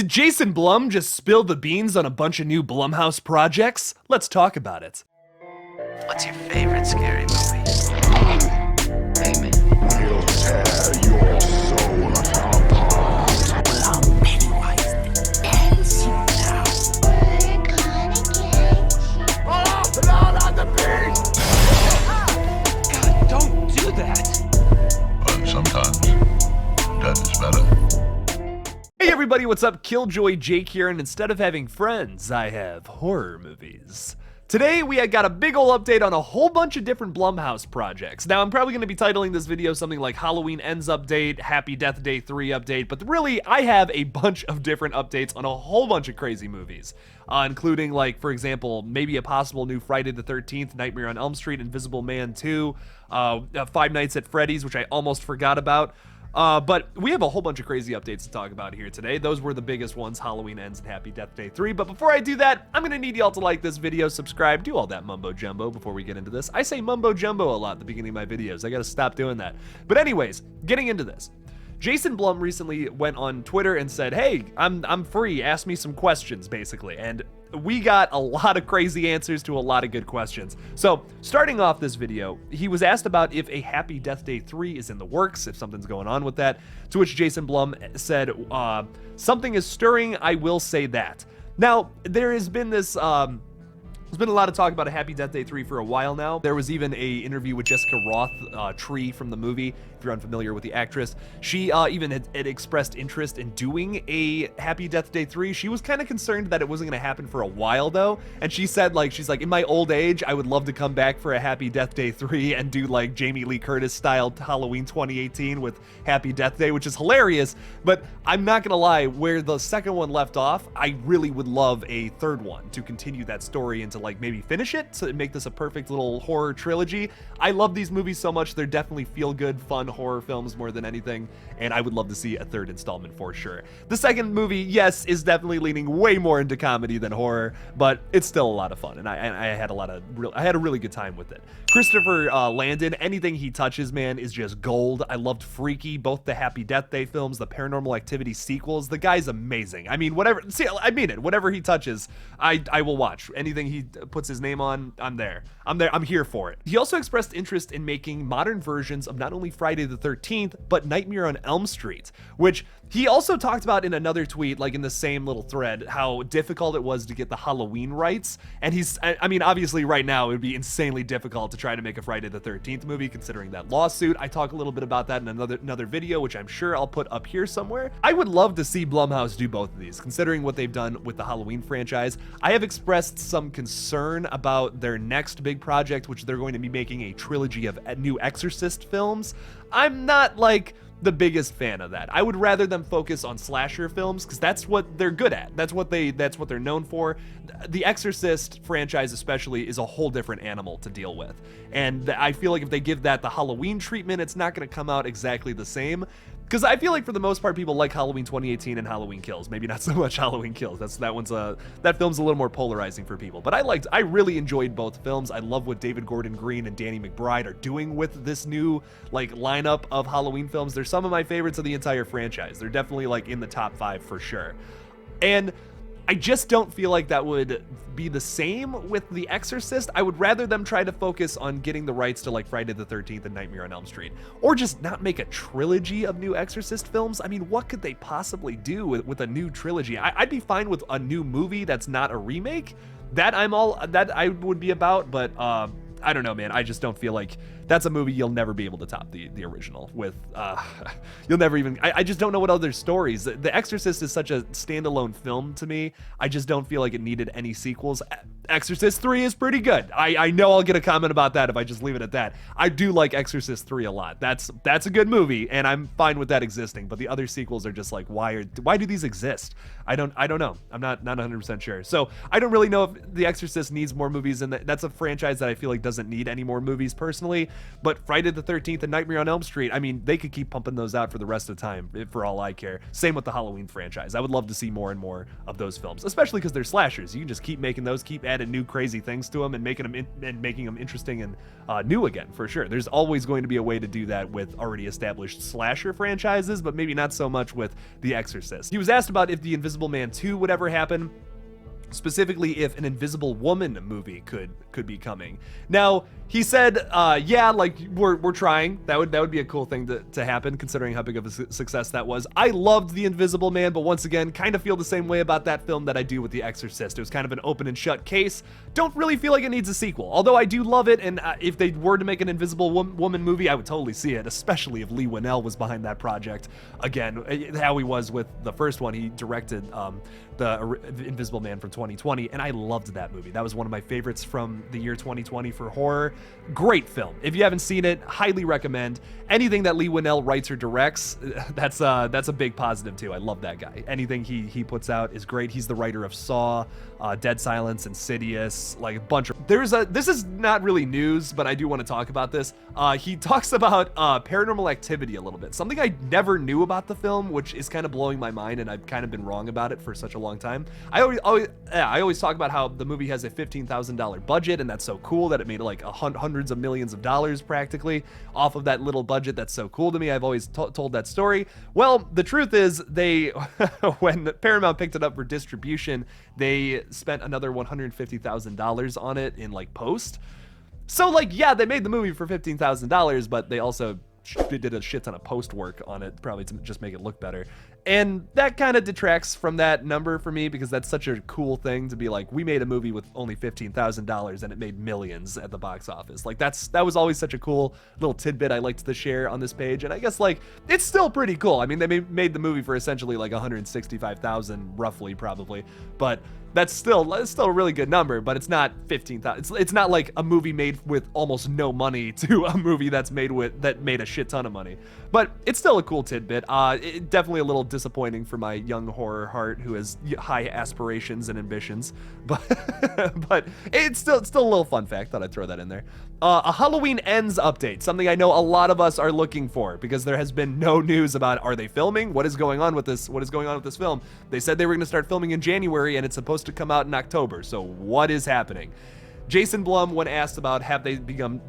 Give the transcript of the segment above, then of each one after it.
Did Jason Blum just spill the beans on a bunch of new Blumhouse projects? Let's talk about it. What's your favorite scary movie? Hey, man. We'll tear your soul apart. Well, I'm Pennywise the dancing now. We're gonna get you. Oh, Lord on the beat! God, don't do that. But sometimes dead is better. Hey everybody, what's up? KillJoy Jake here, and instead of having friends, I have horror movies. Today, we got a big ol' update on a whole bunch of different Blumhouse projects. Now, I'm probably going to be titling this video something like Halloween Ends Update, Happy Death Day 3 Update, but really, I have a bunch of different updates on a whole bunch of crazy movies. Including, like, for example, maybe a possible new Friday the 13th, Nightmare on Elm Street, Invisible Man 2, Five Nights at Freddys, which I almost forgot about. But we have a whole bunch of crazy updates to talk about here today. Those were the biggest ones, Halloween Ends and Happy Death Day 3. But before I do that, I'm gonna need y'all to like this video, subscribe, do all that mumbo jumbo before we get into this. I say mumbo jumbo a lot at the beginning of my videos. I gotta stop doing that. But anyways, getting into this. Jason Blum recently went on Twitter and said, hey, I'm free, ask me some questions, basically. And we got a lot of crazy answers to a lot of good questions. So, starting off this video, he was asked about if a Happy Death Day 3 is in the works, if something's going on with that, to which Jason Blum said, something is stirring, I will say that. Now, there has been this, there's been a lot of talk about a Happy Death Day 3 for a while now. There was even a interview with Jessica Roth, Tree from the movie, if you're unfamiliar with the actress. She even had expressed interest in doing a Happy Death Day 3. She was kind of concerned that it wasn't going to happen for a while though, and she said, like, she's like, in my old age, I would love to come back for a Happy Death Day 3 and do like Jamie Lee Curtis style Halloween 2018 with Happy Death Day, which is hilarious, but I'm not gonna lie, where the second one left off, I really would love a third one to continue that story and to like maybe finish it to make this a perfect little horror trilogy. I love these movies so much. They're definitely feel good, fun horror films more than anything, and I would love to see a third installment for sure. The second movie, yes, is definitely leaning way more into comedy than horror, but it's still a lot of fun, and I had a really good time with it. Christopher Landon, anything he touches, man, is just gold. I loved Freaky, both the Happy Death Day films, the Paranormal Activity sequels. The guy's amazing. I mean, whatever, see, I mean it. Whatever he touches, I will watch. Anything he puts his name on, I'm there. I'm here for it. He also expressed interest in making modern versions of not only Friday the 13th, but Nightmare on Elm Street, which he also talked about in another tweet, like in the same little thread, how difficult it was to get the Halloween rights. And I mean, obviously right now it would be insanely difficult to try to make a Friday the 13th movie considering that lawsuit. I talk a little bit about that in another video, which I'm sure I'll put up here somewhere. I would love to see Blumhouse do both of these, considering what they've done with the Halloween franchise. I have expressed some concern about their next big project, which they're going to be making a trilogy of new Exorcist films. I'm not like the biggest fan of that. I would rather them focus on slasher films because that's what they're good at. That's what they're known for. The Exorcist franchise especially is a whole different animal to deal with. And I feel like if they give that the Halloween treatment, it's not going to come out exactly the same. Because I feel like for the most part, people like Halloween 2018 and Halloween Kills. Maybe not so much Halloween Kills. That film's a little more polarizing for people. But I really enjoyed both films. I love what David Gordon Green and Danny McBride are doing with this new like lineup of Halloween films. They're some of my favorites of the entire franchise. They're definitely like in the top 5 for sure. And I just don't feel like that would be the same with The Exorcist. I would rather them try to focus on getting the rights to like Friday the 13th and Nightmare on Elm Street. Or just not make a trilogy of new Exorcist films. I mean, what could they possibly do with a new trilogy? I'd be fine with a new movie that's not a remake. That I would be about, but I don't know, man. I just don't feel like that's a movie you'll never be able to top the original with. You'll never even, I just don't know what other stories. The Exorcist is such a standalone film to me. I just don't feel like it needed any sequels. Exorcist 3 is pretty good. I know I'll get a comment about that if I just leave it at that. I do like Exorcist 3 a lot. That's a good movie, and I'm fine with that existing. But the other sequels are just like, why do these exist? I don't know. I'm not 100% sure. So I don't really know if The Exorcist needs more movies, and that's a franchise that I feel like doesn't need any more movies personally. But Friday the 13th and Nightmare on Elm Street, I mean, they could keep pumping those out for the rest of the time, for all I care. Same with the Halloween franchise. I would love to see more and more of those films, especially because they're slashers. You can just keep making those, keep adding new crazy things to them, and making them interesting and new again, for sure. There's always going to be a way to do that with already established slasher franchises, but maybe not so much with The Exorcist. He was asked about if The Invisible Man 2 would ever happen, specifically if an Invisible Woman movie could be coming. Now, he said, yeah, like, we're trying. That would be a cool thing to happen, considering how big of a success that was. I loved The Invisible Man, but once again, kind of feel the same way about that film that I do with The Exorcist. It was kind of an open and shut case. Don't really feel like it needs a sequel, although I do love it, and if they were to make an Invisible Woman movie, I would totally see it, especially if Leigh Whannell was behind that project. Again, how he was with the first one. He directed the Invisible Man from 2020, and I loved that movie. That was one of my favorites from the year 2020 for horror. Great film. If you haven't seen it, highly recommend. Anything that Leigh Whannell writes or directs, that's a big positive too. I love that guy. Anything he puts out is great. He's the writer of Saw, Dead Silence, Insidious, like a bunch of... This is not really news, but I do want to talk about this. He talks about Paranormal Activity a little bit. Something I never knew about the film, which is kind of blowing my mind, and I've kind of been wrong about it for such a long time. I always talk about how the movie has a $15,000 budget, and that's so cool that it made like hundreds of millions of dollars practically off of that little budget. That's so cool to me. I've always told that story. Well, the truth is they, when Paramount picked it up for distribution, they spent another $150,000 on it in like post. So like, yeah, they made the movie for $15,000, but they also did a shit ton of post work on it, probably to just make it look better. And that kind of detracts from that number for me, because that's such a cool thing to be like, we made a movie with only $15,000 and it made millions at the box office. Like that was always such a cool little tidbit I liked to share on this page. And I guess like, it's still pretty cool. I mean, they made the movie for essentially like $165,000 roughly, probably, but that's still a really good number, but it's not 15,000. It's not like a movie made with almost no money to a movie that made a shit ton of money. But it's still a cool tidbit. Definitely a little disappointing for my young horror heart who has high aspirations and ambitions. But it's still a little fun fact. Thought I'd throw that in there. A Halloween Ends update, something I know a lot of us are looking for, because there has been no news about, are they filming? What is going on with this? What is going on with this film? They said they were going to start filming in January, and it's supposed to come out in October. So what is happening? Jason Blum, when asked about have they begun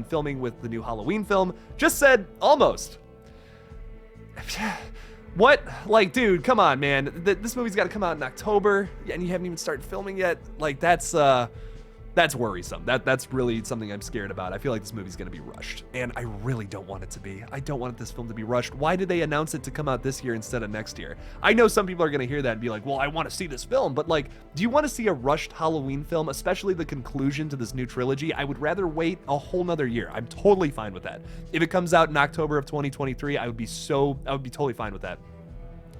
filming with the new Halloween film, just said almost. What? Like, dude, come on, man. This movie's got to come out in October, and you haven't even started filming yet. Like, that's worrisome. That's really something I'm scared about. I feel like this movie's gonna be rushed, and I really don't want it to be. I don't want this film to be rushed. Why did they announce it to come out this year instead of next year? I know some people are gonna hear that and be like, well, I want to see this film, but like, do you want to see a rushed Halloween film, especially the conclusion to this new trilogy? I would rather wait a whole nother year. I'm totally fine with that. If it comes out in October of 2023, I would be totally fine with that.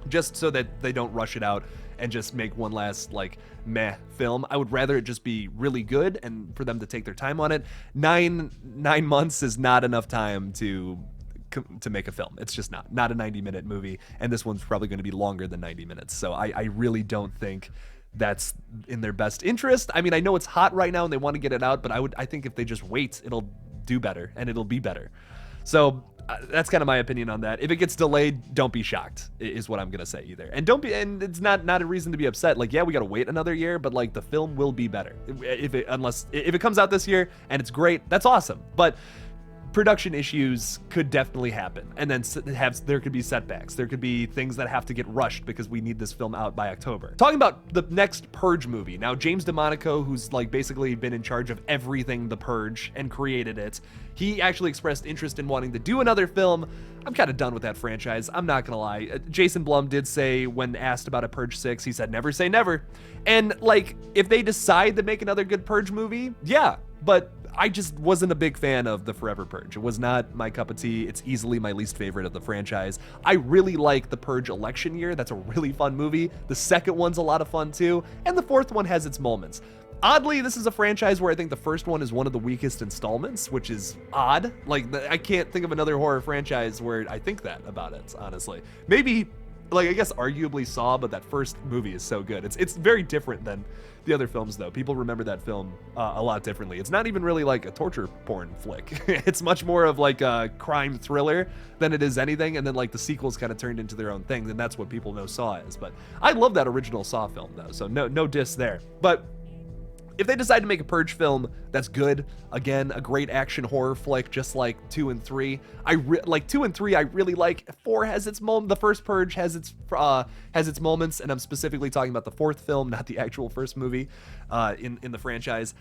Just so that they don't rush it out and just make one last like meh film. I would rather it just be really good and for them to take their time on it. Nine months is not enough time to make a film. It's just not a 90-minute movie, and this one's probably going to be longer than 90 minutes. So I really don't think that's in their best interest. I mean, I know it's hot right now and they want to get it out, but I think if they just wait, it'll do better and it'll be better. So that's kind of my opinion on that. If it gets delayed, don't be shocked, is what I'm gonna say either. And it's not a reason to be upset. Like, yeah, we gotta wait another year, but like the film will be better if it comes out this year and it's great. That's awesome. But production issues could definitely happen, and then there could be setbacks. There could be things that have to get rushed because we need this film out by October. Talking about the next Purge movie. Now, James DeMonaco, who's like basically been in charge of everything The Purge and created it, he actually expressed interest in wanting to do another film. I'm kind of done with that franchise. I'm not gonna lie. Jason Blum did say, when asked about a Purge 6, he said, never say never. And like, if they decide to make another good Purge movie, yeah, but I just wasn't a big fan of the Forever Purge. It was not my cup of tea. It's easily my least favorite of the franchise. I really like the Purge Election Year. That's a really fun movie. The second one's a lot of fun too. And the fourth one has its moments. Oddly, this is a franchise where I think the first one is one of the weakest installments, which is odd. Like, I can't think of another horror franchise where I think that about it, honestly. Maybe like, I guess arguably Saw, but that first movie is so good. It's very different than the other films, though. People remember that film a lot differently. It's not even really like a torture porn flick. It's much more of like a crime thriller than it is anything, and then like the sequels kind of turned into their own thing, and that's what people know Saw as. But I love that original Saw film, though, so no diss there. But if they decide to make a Purge film that's good, again, a great action horror flick, just like 2 and 3. Like 2 and 3, I really like. 4 has its moment. The first Purge has its moments, and I'm specifically talking about the fourth film, not the actual first movie in the franchise.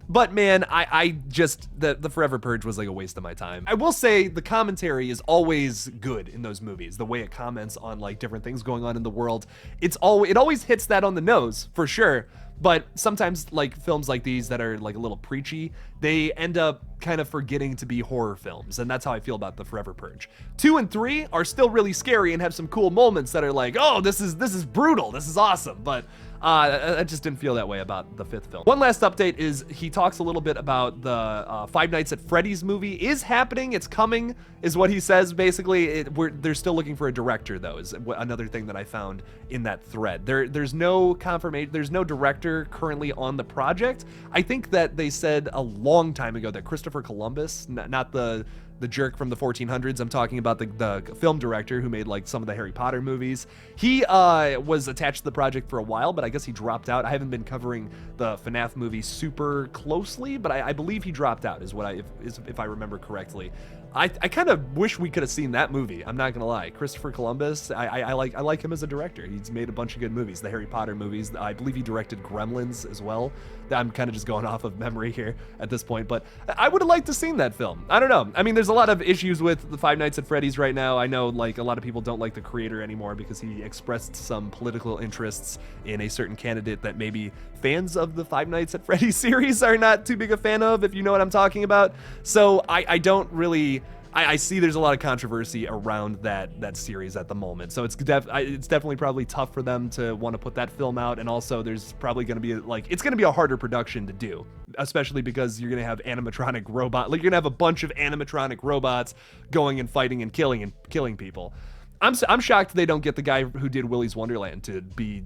But man, I just, the Forever Purge was like a waste of my time. I will say the commentary is always good in those movies. The way it comments on like different things going on in the world, it always hits that on the nose for sure. But sometimes like films like these that are like a little preachy, they end up kind of forgetting to be horror films, and that's how I feel about the Forever Purge. 2 and 3 are still really scary and have some cool moments that are like, oh, this is brutal, this is awesome, but I just didn't feel that way about the 5th film. One last update is he talks a little bit about the Five Nights at Freddy's movie is happening, it's coming, is what he says basically. They're still looking for a director though, is another thing that I found in that thread. There's no confirmation, there's no director currently on the project. I think that they said a long time ago that Christopher Columbus, not the jerk from the 1400s, I'm talking about the film director who made like some of the Harry Potter movies. He was attached to the project for a while, but I guess he dropped out. I haven't been covering the FNAF movie super closely, but I believe he dropped out, if I remember correctly. I kind of wish we could have seen that movie. I'm not gonna lie. Christopher Columbus, I like him as a director. He's made a bunch of good movies, the Harry Potter movies. I believe he directed Gremlins as well. I'm kind of just going off of memory here at this point, but I would have liked to seen that film. I don't know. I mean, there's a lot of issues with the Five Nights at Freddy's right now. I know like a lot of people don't like the creator anymore because he expressed some political interests in a certain candidate that maybe fans of the Five Nights at Freddy's series are not too big a fan of, if you know what I'm talking about. So I don't really, I see there's a lot of controversy around that series at the moment. So it's definitely probably tough for them to want to put that film out. And also there's probably going to be like, it's going to be a harder production to do, especially because you're going to have animatronic robot, like you're going to have a bunch of animatronic robots going and fighting and killing people. I'm shocked they don't get the guy who did Willy's Wonderland to be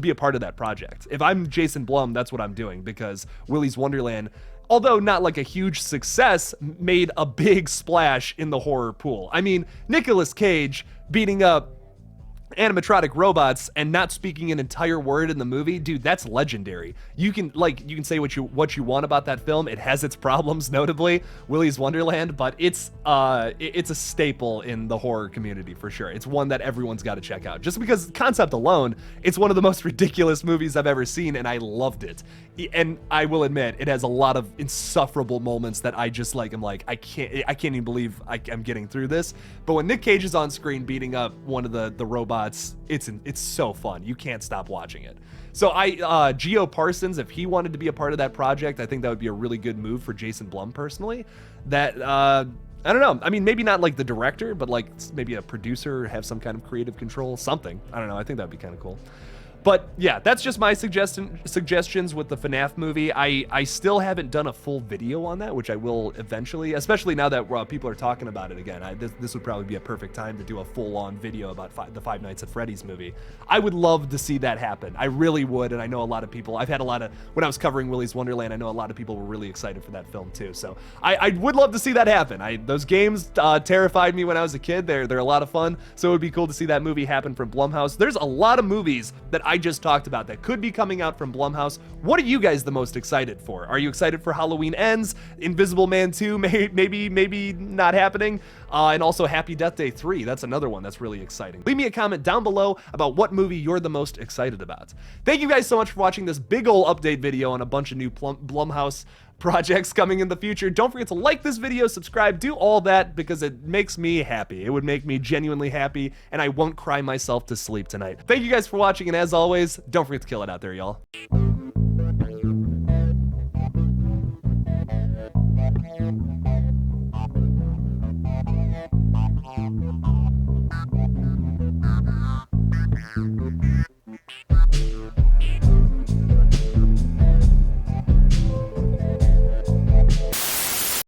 a part of that project. If I'm Jason Blum, that's what I'm doing, because Willy's Wonderland, although not like a huge success, made a big splash in the horror pool. I mean, Nicolas Cage beating up animatronic robots and not speaking an entire word in the movie, dude, that's legendary. You can say what you want about that film. It has its problems, notably Willy's Wonderland, but it's a staple in the horror community for sure. It's one that everyone's got to check out. Just because concept alone, it's one of the most ridiculous movies I've ever seen, and I loved it. And I will admit, it has a lot of insufferable moments that I just like. I'm like, I can't even believe I'm getting through this. But when Nick Cage is on screen beating up one of the robots, it's so fun. You can't stop watching it. So Geo Parsons, if he wanted to be a part of that project, I think that would be a really good move for Jason Blum personally. That I don't know. I mean, maybe not like the director, but like maybe a producer, have some kind of creative control, something. I don't know. I think that'd be kind of cool. But yeah, that's just my suggestions with the FNAF movie. I still haven't done a full video on that, which I will eventually, especially now that people are talking about it again. This would probably be a perfect time to do a full-on video about the Five Nights at Freddy's movie. I would love to see that happen. I really would, and I know a lot of people, when I was covering Willy's Wonderland, I know a lot of people were really excited for that film too. So I would love to see that happen. Those games terrified me when I was a kid. They're a lot of fun, so it would be cool to see that movie happen from Blumhouse. There's a lot of movies that I just talked about that could be coming out from Blumhouse. What are you guys the most excited for? Are you excited for Halloween Ends, Invisible Man 2, maybe not happening, and also Happy Death Day 3? That's another one that's really exciting. Leave me a comment down below about what movie you're the most excited about. Thank you guys so much for watching this big ol' update video on a bunch of new Blumhouse projects coming in the future. Don't forget to like this video, subscribe, do all that, because it makes me happy. It would make me genuinely happy, and I won't cry myself to sleep tonight. Thank you guys for watching, and as always, don't forget to kill it out there, y'all.